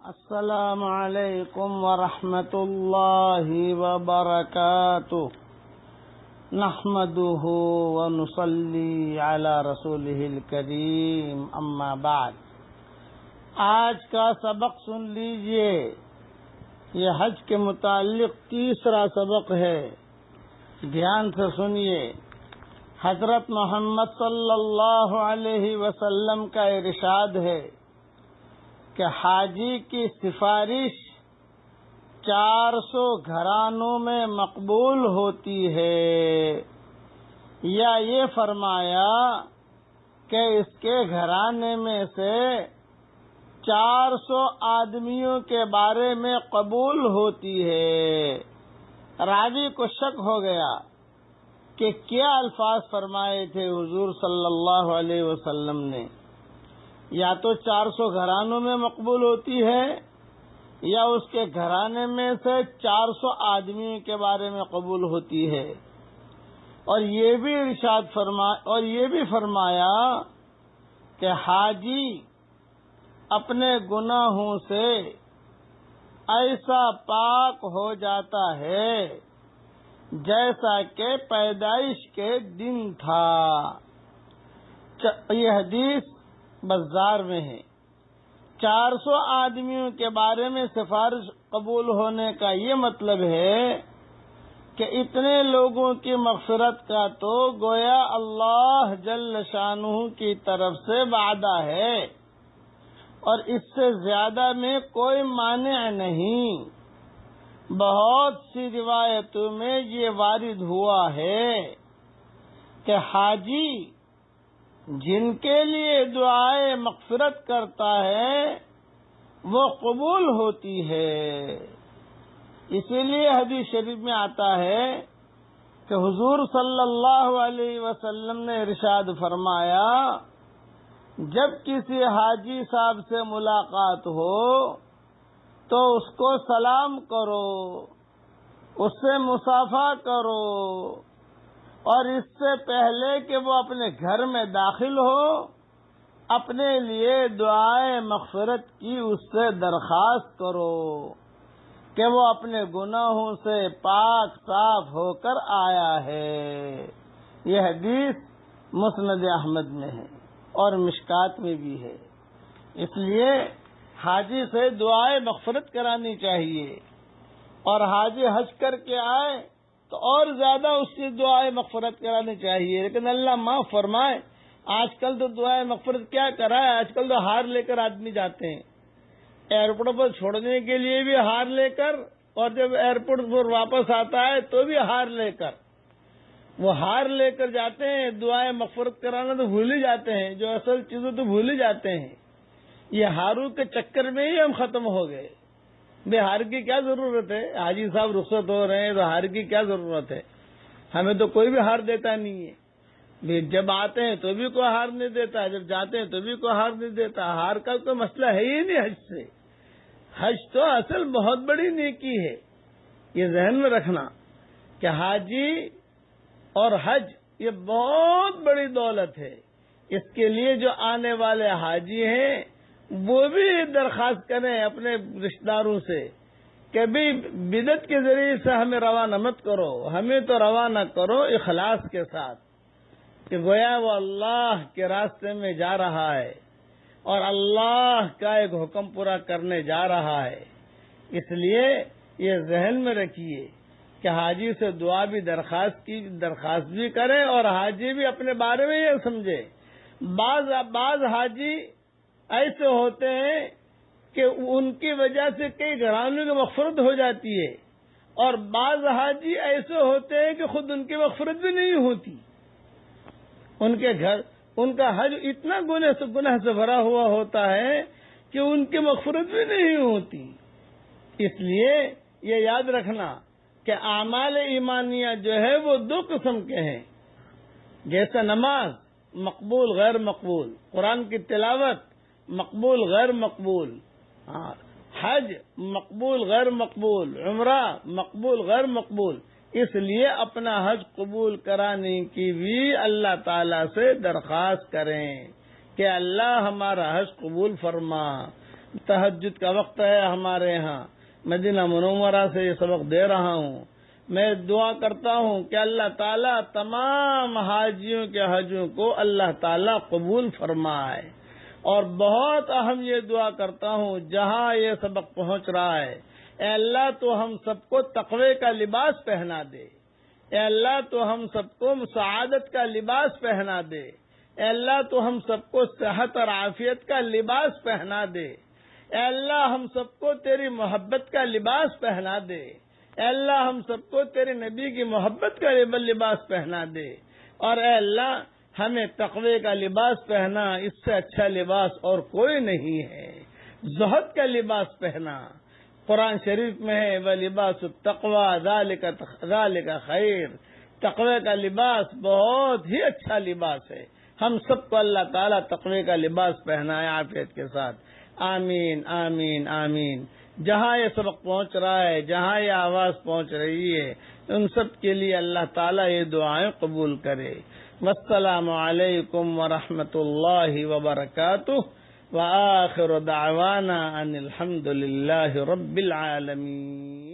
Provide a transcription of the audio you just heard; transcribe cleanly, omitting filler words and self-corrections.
السلام علیکم ورحمۃ اللہ وبرکاتہ نحمده ونصلی علی رسولہ الکریم اما بعد۔ آج کا سبق سن لیجئے، یہ حج کے متعلق تیسرا سبق ہے، دھیان سے سنیے۔ حضرت محمد صلی اللہ علیہ وسلم کا ارشاد ہے کہ حاجی کی سفارش 400 گھرانوں میں مقبول ہوتی ہے، یا یہ فرمایا کہ اس کے گھرانے میں سے 400 آدمیوں کے بارے میں قبول ہوتی ہے۔ راوی کو شک ہو گیا کہ کیا الفاظ فرمائے تھے حضور صلی اللہ علیہ وسلم نے، یا تو 400 گھرانوں میں مقبول ہوتی ہے یا اس کے گھرانے میں سے 400 آدمیوں کے بارے میں قبول ہوتی ہے۔ اور یہ بھی فرمایا کہ حاجی اپنے گناہوں سے ایسا پاک ہو جاتا ہے جیسا کہ پیدائش کے دن تھا۔ یہ حدیث بازار میں ہے۔ 400 آدمیوں کے بارے میں سفارش قبول ہونے کا یہ مطلب ہے کہ اتنے لوگوں کی مغفرت کا تو گویا اللہ جل شانہ کی طرف سے وعدہ ہے، اور اس سے زیادہ میں کوئی مانع نہیں۔ بہت سی روایتوں میں یہ وارد ہوا ہے کہ حاجی جن کے لیے دعائے مغفرت کرتا ہے وہ قبول ہوتی ہے۔ اسی لیے حدیث شریف میں آتا ہے کہ حضور صلی اللہ علیہ وسلم نے ارشاد فرمایا، جب کسی حاجی صاحب سے ملاقات ہو تو اس کو سلام کرو، اس سے مصافحہ کرو، اور اس سے پہلے کہ وہ اپنے گھر میں داخل ہو اپنے لیے دعائے مغفرت کی اس سے درخواست کرو کہ وہ اپنے گناہوں سے پاک صاف ہو کر آیا ہے۔ یہ حدیث مسند احمد میں ہے اور مشکات میں بھی ہے۔ اس لیے حاجی سے دعائے مغفرت کرانی چاہیے، اور حاجی حج کر کے آئے تو اور زیادہ اس کی دعائے مغفرت کرانی چاہیے۔ لیکن اللہ معاف فرمائے، آج کل تو دعائے مغفرت کیا کرائے، آج کل تو ہار لے کر آدمی جاتے ہیں ایئرپورٹ پر چھوڑنے کے لیے بھی ہار لے کر، اور جب ایئرپورٹ پر واپس آتا ہے تو بھی ہار لے کر۔ وہ ہار لے کر جاتے ہیں، دعائے مغفرت کرانا تو بھول ہی جاتے ہیں، جو اصل چیزیں تو بھول ہی جاتے ہیں۔ یہ ہاروں کے چکر میں ہی ہم ختم ہو گئے۔ بے ہار کی کیا ضرورت ہے؟ حاجی صاحب رخصت ہو رہے ہیں تو ہار کی کیا ضرورت ہے؟ ہمیں تو کوئی بھی ہار دیتا نہیں ہے۔ جب آتے ہیں تو بھی کوئی ہار نہیں دیتا، جب جاتے ہیں تو بھی کوئی ہار نہیں دیتا۔ ہار کا کوئی مسئلہ ہے ہی نہیں حج سے۔ حج تو اصل بہت بڑی نیکی ہے، یہ ذہن میں رکھنا کہ حاجی اور حج یہ بہت بڑی دولت ہے۔ اس کے لیے جو آنے والے حاجی ہیں وہ بھی درخواست کریں اپنے رشتہ داروں سے کہ بھی بدعت کے ذریعے سے ہمیں روانہ مت کرو، ہمیں تو روانہ کرو اخلاص کے ساتھ، کہ گویا وہ اللہ کے راستے میں جا رہا ہے اور اللہ کا ایک حکم پورا کرنے جا رہا ہے۔ اس لیے یہ ذہن میں رکھیے کہ حاجی سے دعا بھی درخواست بھی کرے، اور حاجی بھی اپنے بارے میں یہ سمجھے۔ بعض حاجی ایسے ہوتے ہیں کہ ان کی وجہ سے کئی گھرانوں کی مغفرت ہو جاتی ہے، اور بعض حاجی ایسے ہوتے ہیں کہ خود ان کی مغفرت بھی نہیں ہوتی۔ ان کا حج اتنا گناہ سے بھرا ہوا ہوتا ہے کہ ان کی مغفرت بھی نہیں ہوتی۔ اس لیے یہ یاد رکھنا کہ اعمال ایمانیہ جو ہے وہ دو قسم کے ہیں، جیسے نماز مقبول غیر مقبول، قرآن کی تلاوت مقبول غیر مقبول، حج مقبول غیر مقبول، عمرہ مقبول غیر مقبول۔ اس لیے اپنا حج قبول کرانے کی بھی اللہ تعالی سے درخواست کریں کہ اللہ ہمارا حج قبول فرما، تہجد کا وقت ہے ہمارے ہاں، مدینہ منورہ سے یہ سبق دے رہا ہوں۔ میں دعا کرتا ہوں کہ اللہ تعالیٰ تمام حاجیوں کے حجوں کو اللہ تعالیٰ قبول فرمائے، اور بہت اہم یہ دعا کرتا ہوں جہاں یہ سبق پہنچ رہا ہے، اے اللہ تو ہم سب کو تقوی کا لباس پہنا دے، اے اللہ تو ہم سب کو سعادت کا لباس پہنا دے، اے اللہ تو ہم سب کو صحت اور عافیت کا لباس پہنا دے، اے اللہ ہم سب کو تیری محبت کا لباس پہنا دے، اے اللہ ہم سب کو تیرے نبی کی محبت کا لباس پہنا دے، اور اے اللہ ہمیں تقوی کا لباس پہنا، اس سے اچھا لباس اور کوئی نہیں ہے، زہد کا لباس پہنا۔ قرآن شریف میں ہے وَلِبَاسُ التَّقْوَىٰ ذَلِكَ خیر، تقوی کا لباس بہت ہی اچھا لباس ہے۔ ہم سب کو اللہ تعالیٰ تقوی کا لباس پہنائے عافیت کے ساتھ، آمین آمین آمین۔ جہاں یہ سبق پہنچ رہا ہے، جہاں یہ آواز پہنچ رہی ہے، ان سب کے لیے اللہ تعالیٰ یہ دعائیں قبول کرے۔ والسلام علیکم ورحمۃ اللہ وبرکاتہ، وآخر دعوانا ان الحمد للہ رب العالمین۔